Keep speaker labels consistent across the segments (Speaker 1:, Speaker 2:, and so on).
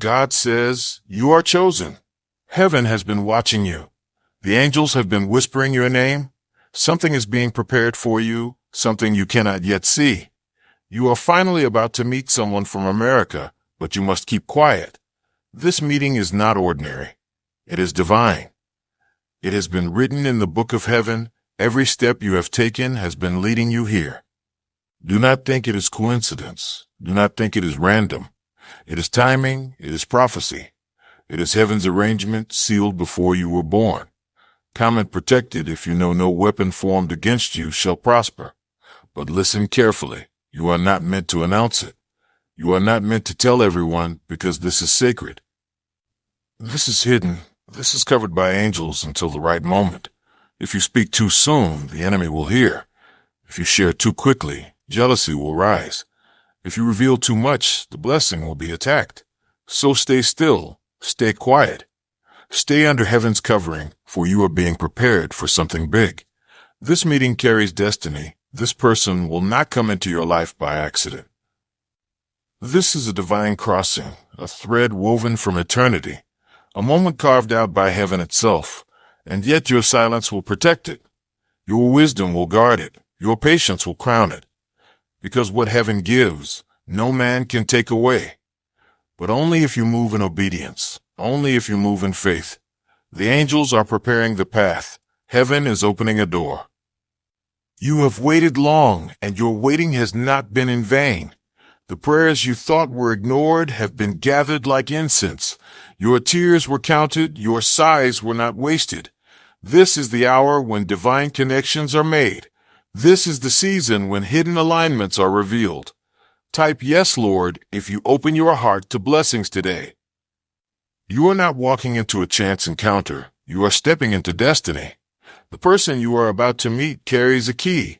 Speaker 1: God says, you are chosen. Heaven has been watching you. The angels have been whispering your name. Something is being prepared for you, something you cannot yet see. You are finally about to meet someone from America, but you must keep quiet. This meeting is not ordinary. It is divine. It has been written in the book of heaven. Every step you have taken has been leading you here. Do not think it is coincidence. Do not think it is random. It is timing. It is prophecy. It is heaven's arrangement sealed before you were born. Comment protected if you know no weapon formed against you shall prosper. But listen carefully. You are not meant to announce it. You are not meant to tell everyone because this is sacred. This is hidden. This is covered by angels until the right moment. If you speak too soon, the enemy will hear. If you share too quickly, jealousy will rise. If you reveal too much, the blessing will be attacked. So stay still. Stay quiet. Stay under heaven's covering, for you are being prepared for something big. This meeting carries destiny. This person will not come into your life by accident. This is a divine crossing, a thread woven from eternity, a moment carved out by heaven itself, and yet your silence will protect it. Your wisdom will guard it. Your patience will crown it. Because what heaven gives, no man can take away. But only if you move in obedience, only if you move in faith. The angels are preparing the path. Heaven is opening a door. You have waited long, and your waiting has not been in vain. The prayers you thought were ignored have been gathered like incense. Your tears were counted, your sighs were not wasted. This is the hour when divine connections are made. This is the season when hidden alignments are revealed. Type yes, Lord, if you open your heart to blessings today. You are not walking into a chance encounter. You are stepping into destiny. The person you are about to meet carries a key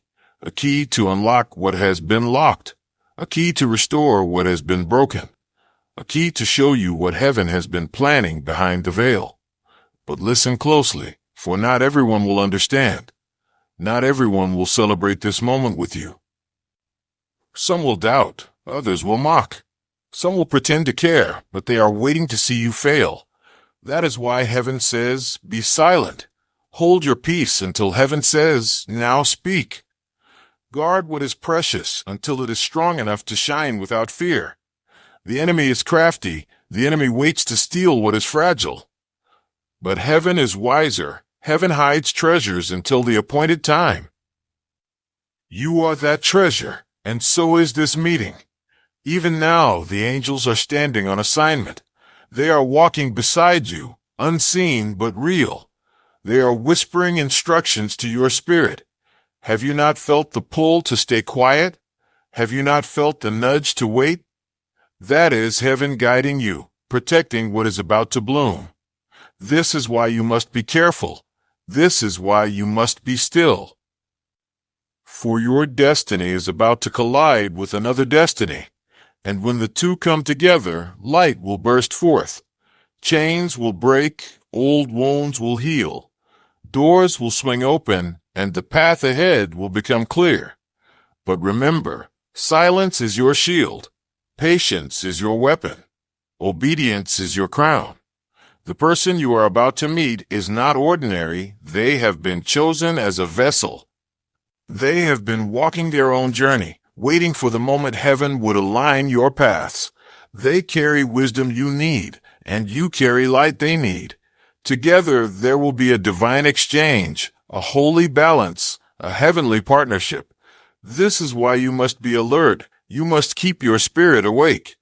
Speaker 1: to unlock what has been locked, a key to restore what has been broken, a key to show you what heaven has been planning behind the veil. But listen closely, for not everyone will understand. Not everyone will celebrate this moment with you. Some will doubt, others will mock. Some will pretend to care, but they are waiting to see you fail. That is why heaven says, be silent. Hold your peace until heaven says, now speak. Guard what is precious until it is strong enough to shine without fear. The enemy is crafty. The enemy waits to steal what is fragile. But heaven is wiser. Heaven hides treasures until the appointed time. You are that treasure, and so is this meeting. Even now, the angels are standing on assignment. They are walking beside you, unseen but real. They are whispering instructions to your spirit. Have you not felt the pull to stay quiet? Have you not felt the nudge to wait? That is heaven guiding you, protecting what is about to bloom. This is why you must be careful. This is why you must be still. For your destiny is about to collide with another destiny. And when the two come together, light will burst forth. Chains will break, old wounds will heal. Doors will swing open, and the path ahead will become clear. But remember, silence is your shield. Patience is your weapon. Obedience is your crown. The person you are about to meet is not ordinary. They have been chosen as a vessel. They have been walking their own journey, waiting for the moment heaven would align your paths. They carry wisdom you need, and you carry light they need. Together, there will be a divine exchange, a holy balance, a heavenly partnership. This is why you must be alert. You must keep your spirit awake.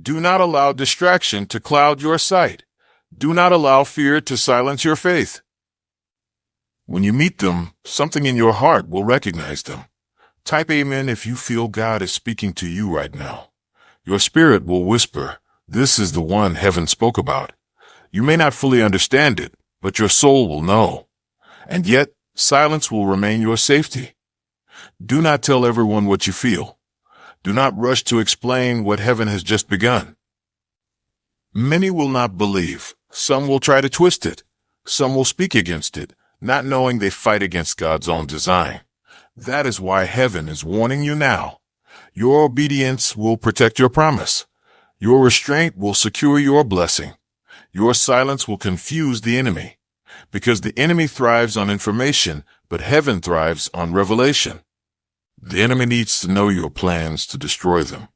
Speaker 1: Do not allow distraction to cloud your sight. Do not allow fear to silence your faith. When you meet them, something in your heart will recognize them. Type amen if you feel God is speaking to you right now. Your spirit will whisper, this is the one heaven spoke about. You may not fully understand it, but your soul will know. And yet, silence will remain your safety. Do not tell everyone what you feel. Do not rush to explain what heaven has just begun. Many will not believe. Some will try to twist it. Some will speak against it, not knowing they fight against God's own design. That is why heaven is warning you now. Your obedience will protect your promise. Your restraint will secure your blessing. Your silence will confuse the enemy, because the enemy thrives on information, but heaven thrives on revelation. The enemy needs to know your plans to destroy them.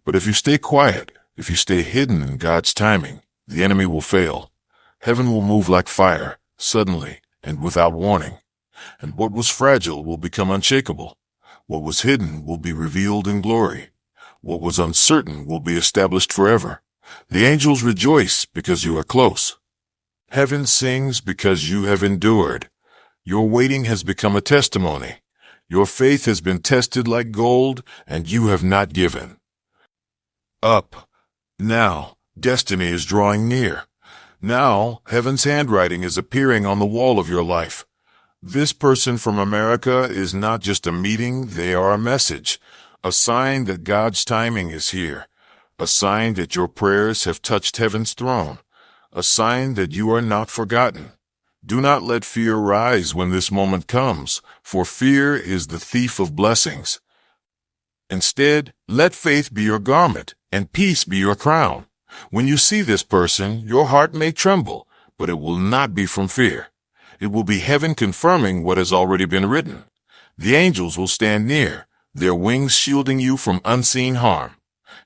Speaker 1: But if you stay quiet, if you stay hidden in God's timing, the enemy will fail. Heaven will move like fire, suddenly and without warning. And what was fragile will become unshakable. What was hidden will be revealed in glory. What was uncertain will be established forever. The angels rejoice because you are close. Heaven sings because you have endured. Your waiting has become a testimony. Your faith has been tested like gold, and you have not given up. Now, destiny is drawing near. Now, heaven's handwriting is appearing on the wall of your life. This person from America is not just a meeting, they are a message, a sign that God's timing is here, a sign that your prayers have touched heaven's throne, a sign that you are not forgotten. Do not let fear rise when this moment comes, for fear is the thief of blessings. Instead, let faith be your garment and peace be your crown. When you see this person, your heart may tremble, but it will not be from fear. It will be heaven confirming what has already been written. The angels will stand near, their wings shielding you from unseen harm.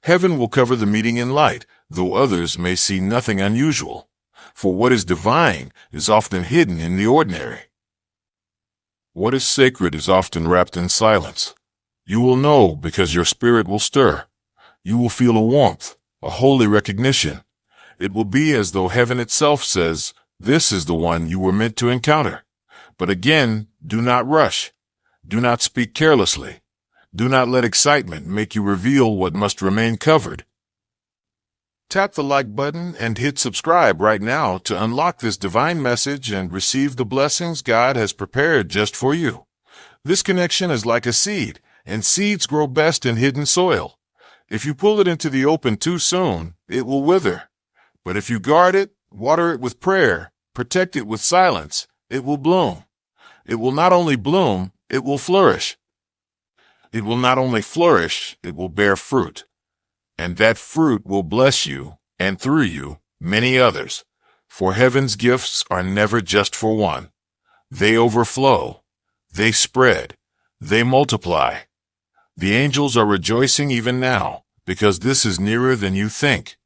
Speaker 1: Heaven will cover the meeting in light, though others may see nothing unusual. For what is divine is often hidden in the ordinary. What is sacred is often wrapped in silence. You will know because your spirit will stir. You will feel a warmth, a holy recognition. It will be as though heaven itself says, "This is the one you were meant to encounter." But again, do not rush. Do not speak carelessly. Do not let excitement make you reveal what must remain covered. Tap the like button and hit subscribe right now to unlock this divine message and receive the blessings God has prepared just for you. This connection is like a seed, and seeds grow best in hidden soil. If you pull it into the open too soon, it will wither. But if you guard it, water it with prayer, protect it with silence, it will bloom. It will not only bloom, it will flourish. It will not only flourish, it will bear fruit. And that fruit will bless you, and through you, many others. For heaven's gifts are never just for one. They overflow. They spread. They multiply. The angels are rejoicing even now, because this is nearer than you think.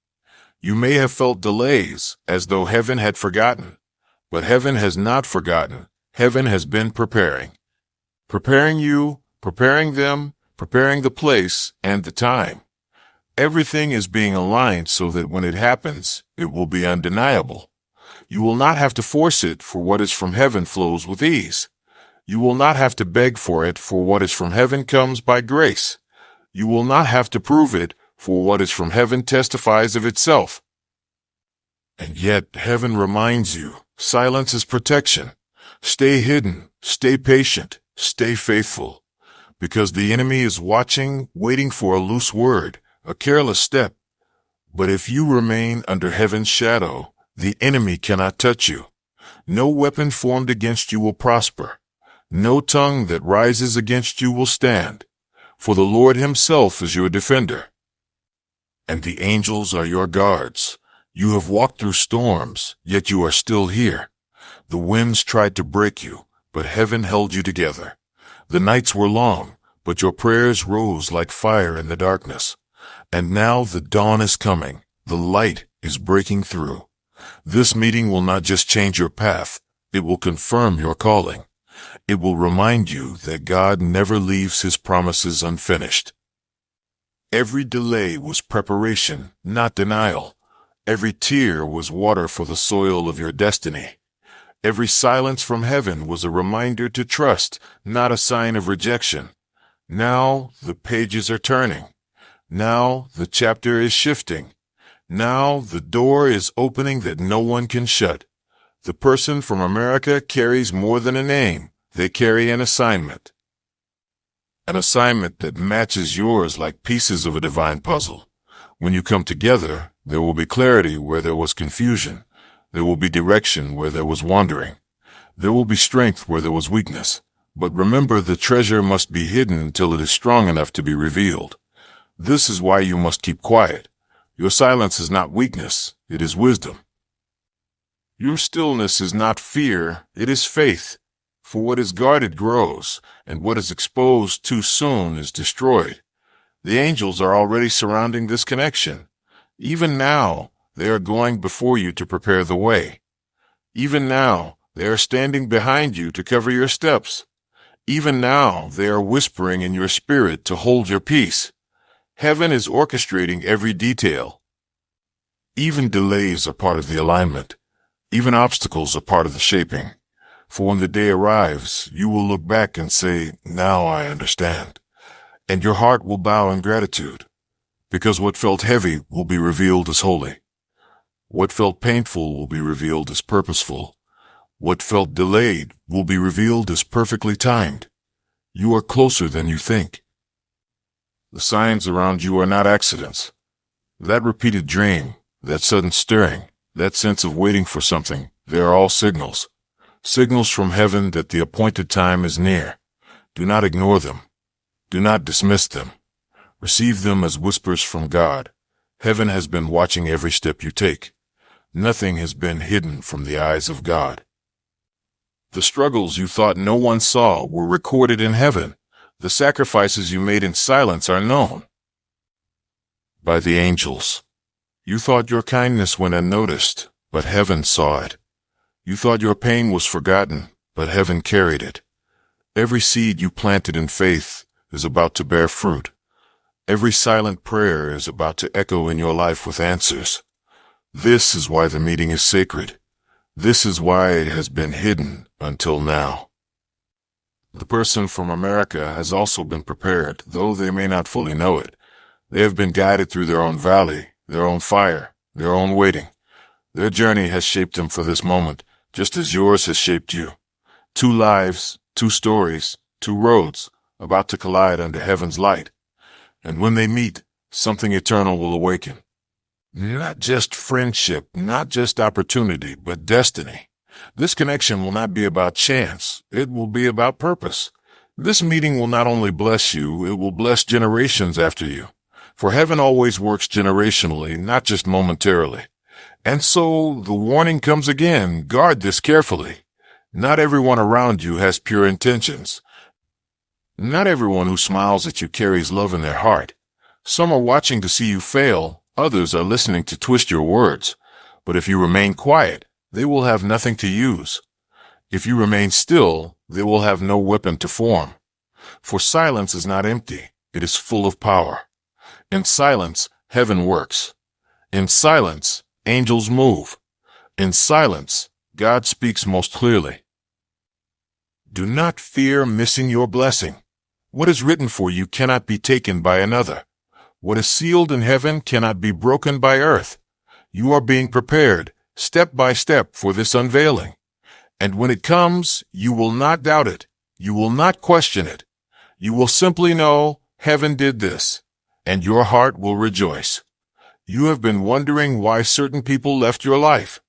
Speaker 1: You may have felt delays, as though heaven had forgotten. But heaven has not forgotten. Heaven has been preparing. Preparing you, preparing them, preparing the place and the time. Everything is being aligned so that when it happens, it will be undeniable. You will not have to force it, for what is from heaven flows with ease. You will not have to beg for it, for what is from heaven comes by grace. You will not have to prove it, for what is from heaven testifies of itself. And yet heaven reminds you, silence is protection. Stay hidden, stay patient, stay faithful. Because the enemy is watching, waiting for a loose word, a careless step. But if you remain under heaven's shadow, the enemy cannot touch you. No weapon formed against you will prosper. No tongue that rises against you will stand. For the Lord himself is your defender. And the angels are your guards. You have walked through storms, yet you are still here. The winds tried to break you, but heaven held you together. The nights were long, but your prayers rose like fire in the darkness. And now the dawn is coming. The light is breaking through. This meeting will not just change your path. It will confirm your calling. It will remind you that God never leaves his promises unfinished. Every delay was preparation, not denial. Every tear was water for the soil of your destiny. Every silence from heaven was a reminder to trust, not a sign of rejection. Now the pages are turning. Now the chapter is shifting. Now the door is opening that no one can shut. The person from America carries more than a name. They carry an assignment. An assignment that matches yours like pieces of a divine puzzle. When you come together, there will be clarity where there was confusion. There will be direction where there was wandering. There will be strength where there was weakness. But remember, the treasure must be hidden until it is strong enough to be revealed. This is why you must keep quiet. Your silence is not weakness, it is wisdom. Your stillness is not fear, it is faith. For what is guarded grows, and what is exposed too soon is destroyed. The angels are already surrounding this connection. Even now, they are going before you to prepare the way. Even now, they are standing behind you to cover your steps. Even now, they are whispering in your spirit to hold your peace. Heaven is orchestrating every detail. Even delays are part of the alignment. Even obstacles are part of the shaping. For when the day arrives, you will look back and say, "Now I understand." And your heart will bow in gratitude, because what felt heavy will be revealed as holy. What felt painful will be revealed as purposeful. What felt delayed will be revealed as perfectly timed. You are closer than you think. The signs around you are not accidents. That repeated dream, that sudden stirring, that sense of waiting for something, they are all signals. Signals from heaven that the appointed time is near. Do not ignore them. Do not dismiss them. Receive them as whispers from God. Heaven has been watching every step you take. Nothing has been hidden from the eyes of God. The struggles you thought no one saw were recorded in heaven. The sacrifices you made in silence are known by the angels. You thought your kindness went unnoticed, but heaven saw it. You thought your pain was forgotten, but heaven carried it. Every seed you planted in faith is about to bear fruit. Every silent prayer is about to echo in your life with answers. This is why the meeting is sacred. This is why it has been hidden until now. The person from America has also been prepared, though they may not fully know it. They have been guided through their own valley, their own fire, their own waiting. Their journey has shaped them for this moment, just as yours has shaped you. 2 lives, 2 stories, 2 roads, about to collide under heaven's light. And when they meet, something eternal will awaken. Not just friendship, not just opportunity, but destiny. This connection will not be about chance. It will be about purpose. This meeting will not only bless you, it will bless generations after you. For heaven always works generationally, not just momentarily. And so the warning comes again, guard this carefully. Not everyone around you has pure intentions. Not everyone who smiles at you carries love in their heart. Some are watching to see you fail, others are listening to twist your words. But if you remain quiet, they will have nothing to use. If you remain still, they will have no weapon to form. For silence is not empty, it is full of power. In silence, heaven works. In silence, angels move. In silence, God speaks most clearly. Do not fear missing your blessing. What is written for you cannot be taken by another. What is sealed in heaven cannot be broken by earth. You are being prepared, step by step, for this unveiling. And when it comes, you will not doubt it. You will not question it. You will simply know, heaven did this, and your heart will rejoice. You have been wondering why certain people left your life.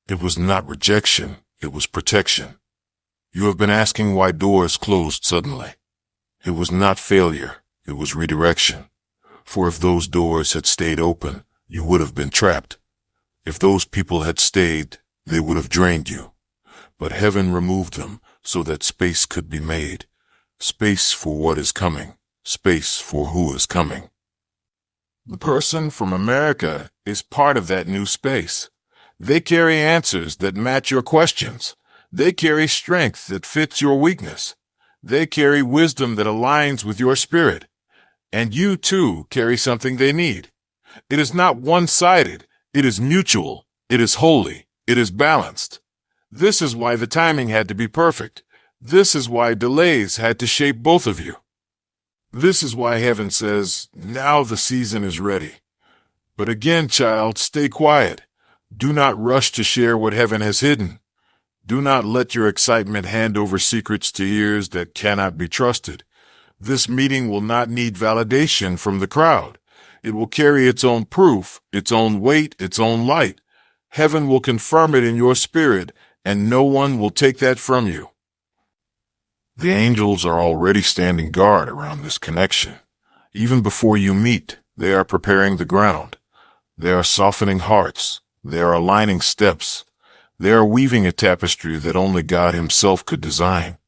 Speaker 1: It was not rejection, it was protection. You have been asking why doors closed suddenly. It was not failure, it was redirection. For if those doors had stayed open, you would have been trapped. If those people had stayed, they would have drained you. But heaven removed them so that space could be made. Space for what is coming. Space for who is coming. The person from America is part of that new space. They carry answers that match your questions. They carry strength that fits your weakness. They carry wisdom that aligns with your spirit. And you, too, carry something they need. It is not one-sided. It is mutual. It is holy. It is balanced. This is why the timing had to be perfect. This is why delays had to shape both of you. This is why heaven says, now the season is ready. But again, child, stay quiet. Do not rush to share what heaven has hidden. Do not let your excitement hand over secrets to ears that cannot be trusted. This meeting will not need validation from the crowd. It will carry its own proof, its own weight, its own light. Heaven will confirm it in your spirit, and no one will take that from you. The angels are already standing guard around this connection. Even before you meet, They are preparing the ground. They are softening hearts. They are aligning steps. They are weaving a tapestry that only God Himself could design.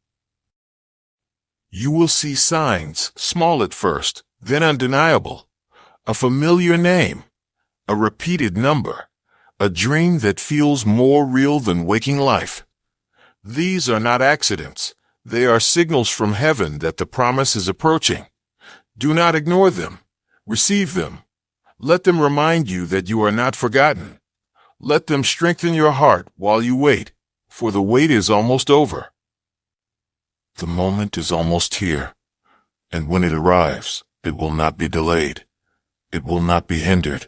Speaker 1: You will see signs, small at first, then undeniable. A familiar name, a repeated number, a dream that feels more real than waking life. These are not accidents. They are signals from heaven that the promise is approaching. Do not ignore them. Receive them. Let them remind you that you are not forgotten. Let them strengthen your heart while you wait, for the wait is almost over. The moment is almost here, and when it arrives, it will not be delayed. It will not be hindered.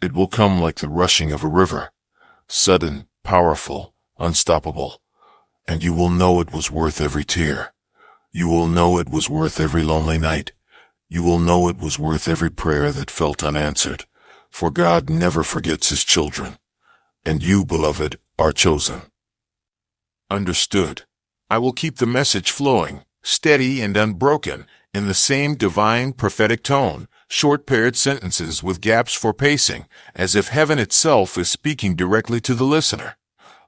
Speaker 1: It will come like the rushing of a river, sudden, powerful, unstoppable, and you will know it was worth every tear. You will know it was worth every lonely night. You will know it was worth every prayer that felt unanswered, for God never forgets His children, and you, beloved, are chosen. Understood. I will keep the message flowing, steady and unbroken, in the same divine prophetic tone, short paired sentences with gaps for pacing, as if heaven itself is speaking directly to the listener.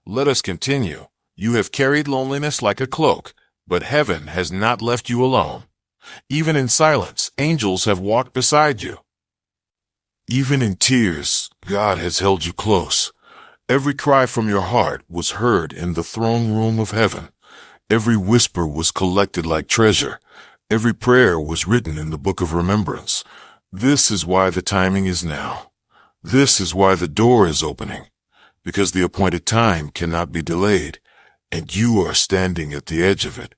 Speaker 1: Let us continue. You have carried loneliness like a cloak, but heaven has not left you alone. Even in silence, angels have walked beside you. Even in tears, God has held you close. Every cry from your heart was heard in the throne room of heaven. Every whisper was collected like treasure. Every prayer was written in the book of remembrance. This is why the timing is now. This is why the door is opening, because the appointed time cannot be delayed, and you are standing at the edge of it.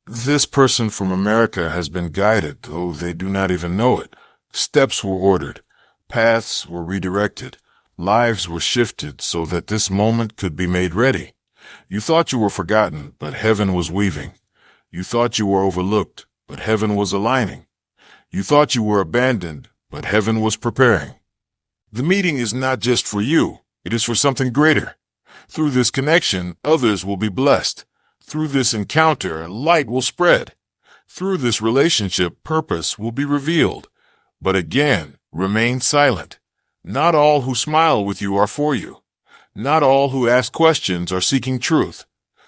Speaker 1: This person from America has been guided, though they do not even know it. Steps were ordered. Paths were redirected. Lives were shifted so that this moment could be made ready. You thought you were forgotten, but heaven was weaving. You thought you were overlooked, but heaven was aligning. You thought you were abandoned, but heaven was preparing. The meeting is not just for you. It is for something greater. Through this connection, others will be blessed. Through this encounter, light will spread. Through this relationship, purpose will be revealed. But again, remain silent. Not all who smile with you are for you. Not all who ask questions are seeking truth.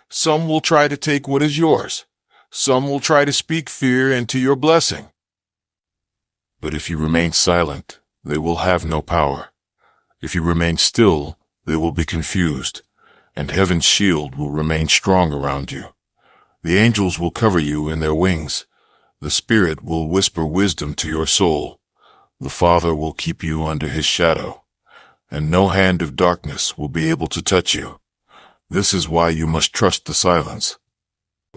Speaker 1: Some will try to take what is yours. Some will try to speak fear into your blessing. But if you remain silent, they will have no power. If you remain still, they will be confused, and heaven's shield will remain strong around you. The angels will cover you in their wings. The Spirit will whisper wisdom to your soul. The Father will keep you under His shadow, and no hand of darkness will be able to touch you. This is why you must trust the silence.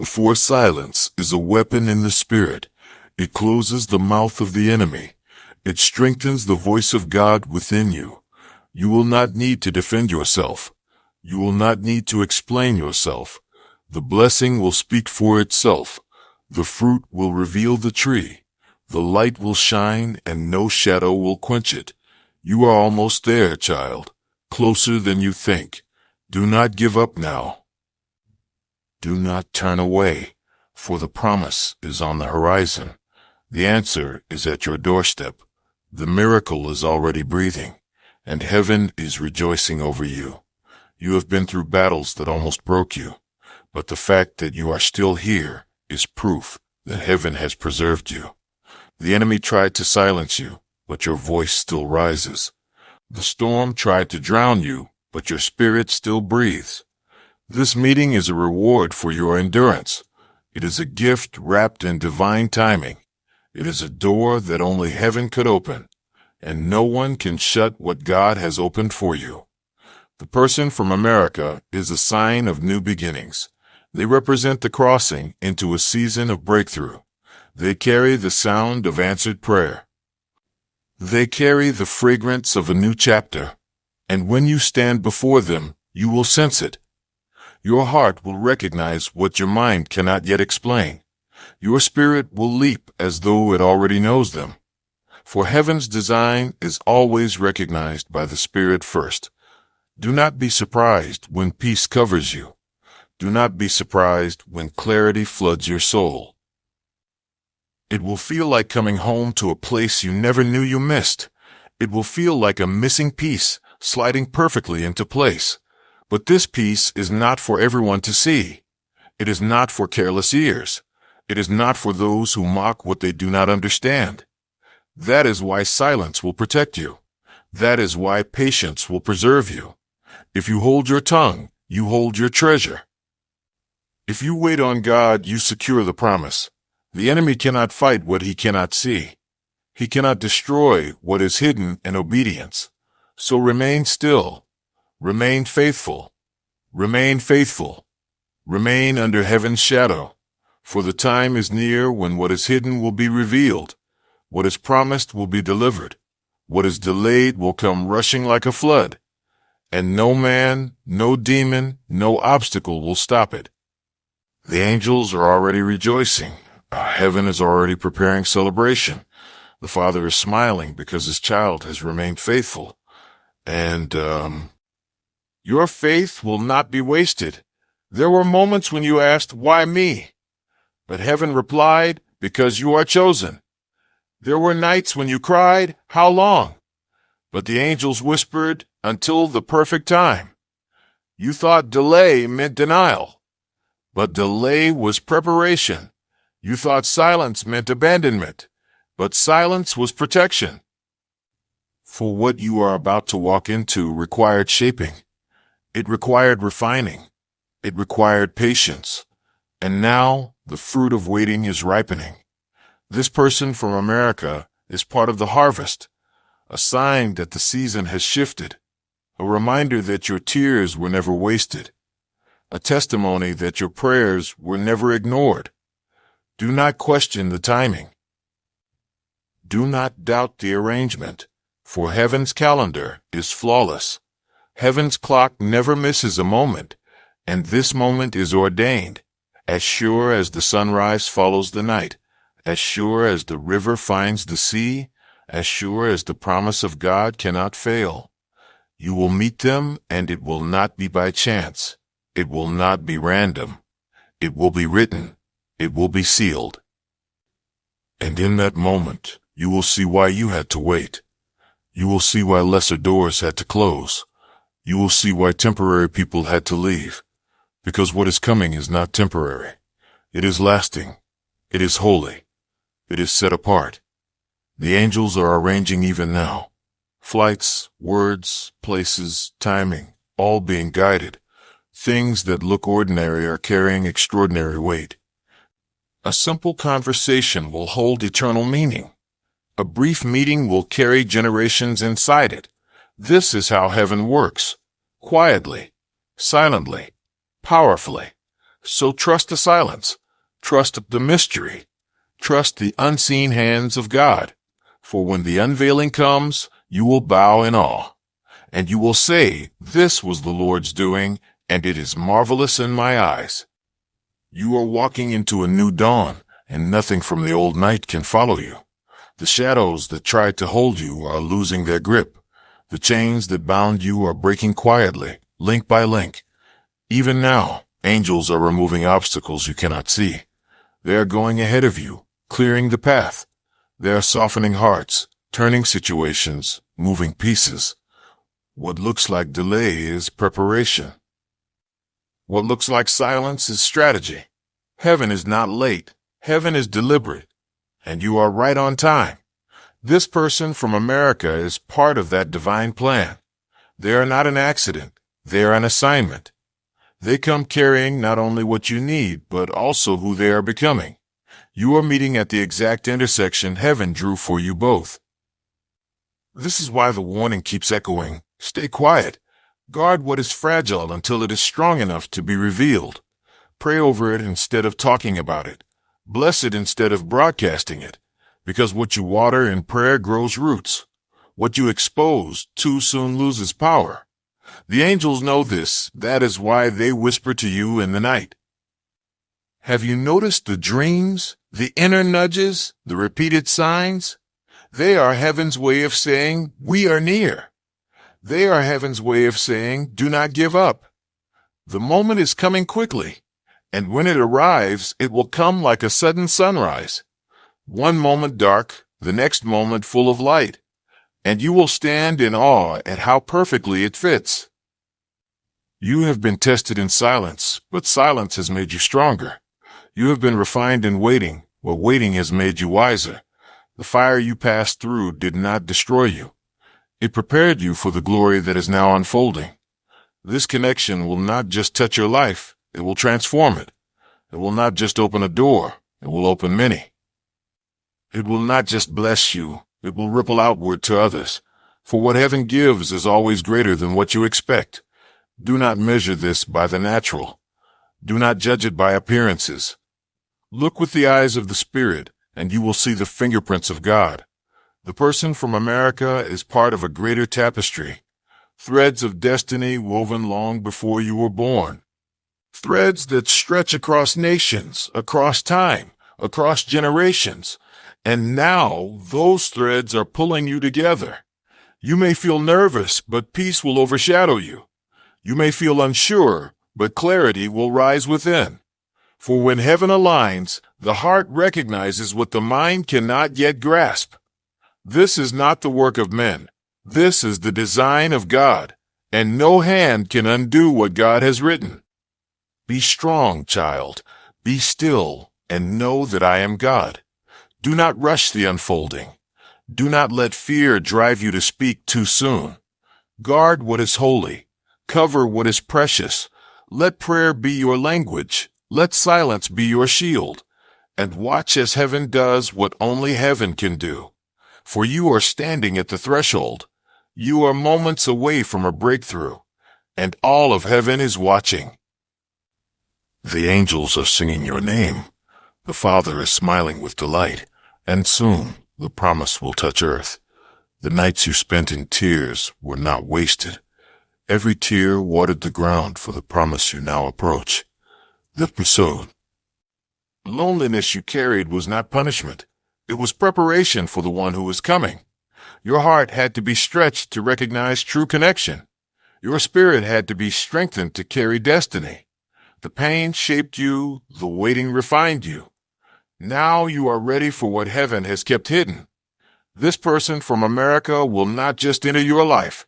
Speaker 1: For silence is a weapon in the Spirit. It closes the mouth of the enemy. It strengthens the voice of God within you. You will not need to defend yourself. You will not need to explain yourself. The blessing will speak for itself. The fruit will reveal the tree. The light will shine, and no shadow will quench it. You are almost there, child, closer than you think. Do not give up now. Do not turn away, for the promise is on the horizon. The answer is at your doorstep. The miracle is already breathing, and heaven is rejoicing over you. You have been through battles that almost broke you, but the fact that you are still here is proof that heaven has preserved you. The enemy tried to silence you, but your voice still rises. The storm tried to drown you, but your spirit still breathes. This meeting is a reward for your endurance. It is a gift wrapped in divine timing. It is a door that only heaven could open, and no one can shut what God has opened for you. The person from America is a sign of new beginnings. They represent the crossing into a season of breakthrough. They carry the sound of answered prayer. They carry the fragrance of a new chapter, and when you stand before them, you will sense it. Your heart will recognize what your mind cannot yet explain. Your spirit will leap as though it already knows them. For heaven's design is always recognized by the Spirit first. Do not be surprised when peace covers you. Do not be surprised when clarity floods your soul. It will feel like coming home to a place you never knew you missed. It will feel like a missing piece sliding perfectly into place. But this piece is not for everyone to see. It is not for careless ears. It is not for those who mock what they do not understand. That is why silence will protect you. That is why patience will preserve you. If you hold your tongue, you hold your treasure. If you wait on God, you secure the promise. The enemy cannot fight what he cannot see. He cannot destroy what is hidden in obedience. So remain still. Remain faithful. Remain faithful. Remain under heaven's shadow. For the time is near when what is hidden will be revealed. What is promised will be delivered. What is delayed will come rushing like a flood. And no man, no demon, no obstacle will stop it. The angels are already rejoicing. Heaven is already preparing celebration. The Father is smiling because his child has remained faithful. And, your faith will not be wasted. There were moments when you asked, why me? But heaven replied, because you are chosen. There were nights when you cried, how long? But the angels whispered, until the perfect time. You thought delay meant denial. But delay was preparation. You thought silence meant abandonment. But silence was protection. For what you are about to walk into required shaping. It required refining. It required patience. And now the fruit of waiting is ripening. This person from America is part of the harvest, a sign that the season has shifted, a reminder that your tears were never wasted, a testimony that your prayers were never ignored. Do not question the timing. Do not doubt the arrangement, for heaven's calendar is flawless. Heaven's clock never misses a moment, and this moment is ordained, as sure as the sunrise follows the night, as sure as the river finds the sea, as sure as the promise of God cannot fail. You will meet them, and it will not be by chance. It will not be random. It will be written. It will be sealed. And in that moment, you will see why you had to wait. You will see why lesser doors had to close. You will see why temporary people had to leave. Because what is coming is not temporary. It is lasting. It is holy. It is set apart. The angels are arranging even now. Flights, words, places, timing, all being guided. Things that look ordinary are carrying extraordinary weight. A simple conversation will hold eternal meaning. A brief meeting will carry generations inside it. This is how heaven works. Quietly, silently, powerfully. So trust the silence. Trust the mystery. Trust the unseen hands of God. For when the unveiling comes, you will bow in awe. And you will say, this was the Lord's doing, and it is marvelous in my eyes. You are walking into a new dawn, and nothing from the old night can follow you. The shadows that tried to hold you are losing their grip. The chains that bound you are breaking quietly, link by link. Even now, angels are removing obstacles you cannot see. They are going ahead of you, clearing the path. They are softening hearts, turning situations, moving pieces. What looks like delay is preparation. What looks like silence is strategy. Heaven is not late. Heaven is deliberate. And you are right on time. This person from America is part of that divine plan. They are not an accident. They are an assignment. They come carrying not only what you need, but also who they are becoming. You are meeting at the exact intersection heaven drew for you both. This is why the warning keeps echoing. Stay quiet. Guard what is fragile until it is strong enough to be revealed. Pray over it instead of talking about it. Bless it instead of broadcasting it. Because what you water in prayer grows roots. What you expose too soon loses power. The angels know this. That is why they whisper to you in the night. Have you noticed the dreams, the inner nudges, the repeated signs? They are heaven's way of saying, we are near. They are heaven's way of saying, do not give up. The moment is coming quickly, and when it arrives, it will come like a sudden sunrise. One moment dark, the next moment full of light, and you will stand in awe at how perfectly it fits. You have been tested in silence, but silence has made you stronger. You have been refined in waiting, but waiting has made you wiser. The fire you passed through did not destroy you. It prepared you for the glory that is now unfolding. This connection will not just touch your life, it will transform it. It will not just open a door, it will open many. It will not just bless you, it will ripple outward to others. For what heaven gives is always greater than what you expect. Do not measure this by the natural. Do not judge it by appearances. Look with the eyes of the Spirit, and you will see the fingerprints of God. The person from America is part of a greater tapestry. Threads of destiny woven long before you were born. Threads that stretch across nations, across time, across generations. And now those threads are pulling you together. You may feel nervous, but peace will overshadow you. You may feel unsure, but clarity will rise within. For when heaven aligns, the heart recognizes what the mind cannot yet grasp. This is not the work of men. This is the design of God, and no hand can undo what God has written. Be strong, child. Be still, and know that I am God. Do not rush the unfolding. Do not let fear drive you to speak too soon. Guard what is holy. Cover what is precious. Let prayer be your language. Let silence be your shield. And watch as heaven does what only heaven can do. For you are standing at the threshold. You are moments away from a breakthrough. And all of heaven is watching. The angels are singing your name. The Father is smiling with delight. And soon the promise will touch earth. The nights you spent in tears were not wasted. Every tear watered the ground for the promise you now approach. The episode. Loneliness you carried was not punishment. It was preparation for the one who was coming. Your heart had to be stretched to recognize true connection. Your spirit had to be strengthened to carry destiny. The pain shaped you, the waiting refined you. Now you are ready for what heaven has kept hidden. This person from America will not just enter your life.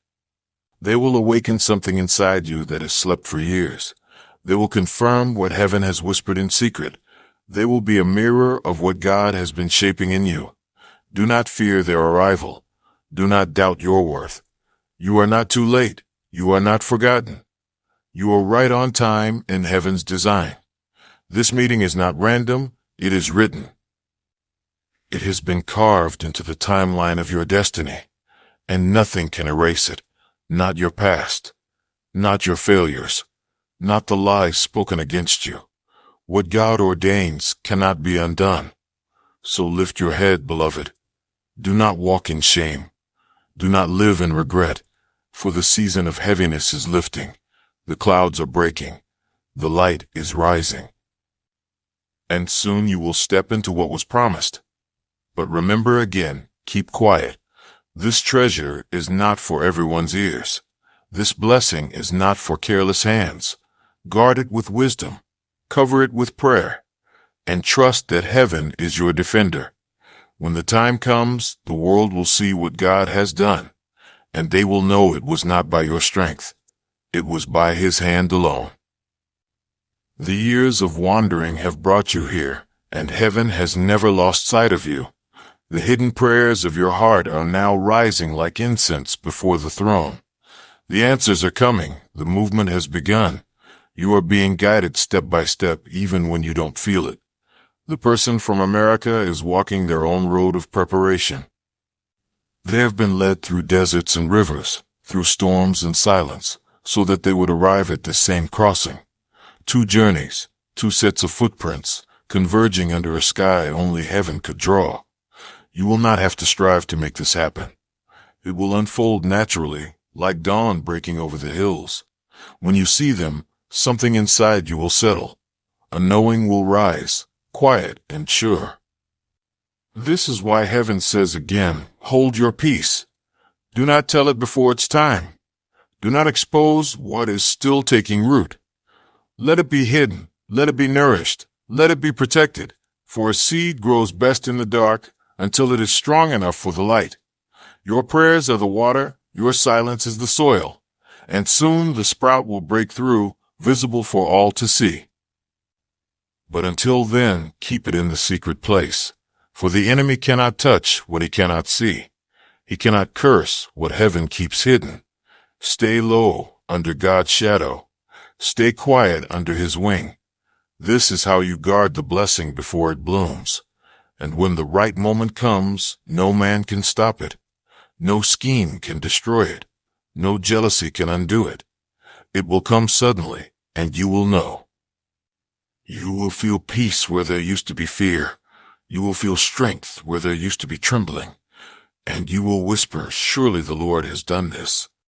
Speaker 1: They will awaken something inside you that has slept for years. They will confirm what heaven has whispered in secret. They will be a mirror of what God has been shaping in you. Do not fear their arrival. Do not doubt your worth. You are not too late. You are not forgotten. You are right on time in heaven's design. This meeting is not random. It is written. It has been carved into the timeline of your destiny, and nothing can erase it. Not your past, not your failures, not the lies spoken against you. What God ordains cannot be undone. So lift your head, beloved. Do not walk in shame. Do not live in regret, for the season of heaviness is lifting. The clouds are breaking. The light is rising. And soon you will step into what was promised. But remember again, keep quiet. This treasure is not for everyone's ears. This blessing is not for careless hands. Guard it with wisdom. Cover it with prayer. And trust that heaven is your defender. When the time comes, the world will see what God has done, and they will know it was not by your strength. It was by His hand alone. The years of wandering have brought you here, and heaven has never lost sight of you. The hidden prayers of your heart are now rising like incense before the throne. The answers are coming. The movement has begun. You are being guided step by step, even when you don't feel it. The person from America is walking their own road of preparation. They have been led through deserts and rivers, through storms and silence, so that they would arrive at the same crossing. 2 journeys, 2 sets of footprints, converging under a sky only heaven could draw. You will not have to strive to make this happen. It will unfold naturally, like dawn breaking over the hills. When you see them, something inside you will settle. A knowing will rise, quiet and sure. This is why heaven says again, hold your peace. Do not tell it before it's time. Do not expose what is still taking root. Let it be hidden. Let it be nourished. Let it be protected. For a seed grows best in the dark until it is strong enough for the light. Your prayers are the water, your silence is the soil, and soon the sprout will break through, visible for all to see. But until then, keep it in the secret place, for the enemy cannot touch what he cannot see. He cannot curse what heaven keeps hidden. Stay low under God's shadow. Stay quiet under his wing. This is how you guard the blessing before it blooms. And when the right moment comes, no man can stop it. No scheme can destroy it. No jealousy can undo it. It will come suddenly, and you will know. You will feel peace where there used to be fear. You will feel strength where there used to be trembling. And you will whisper, surely the Lord has done this.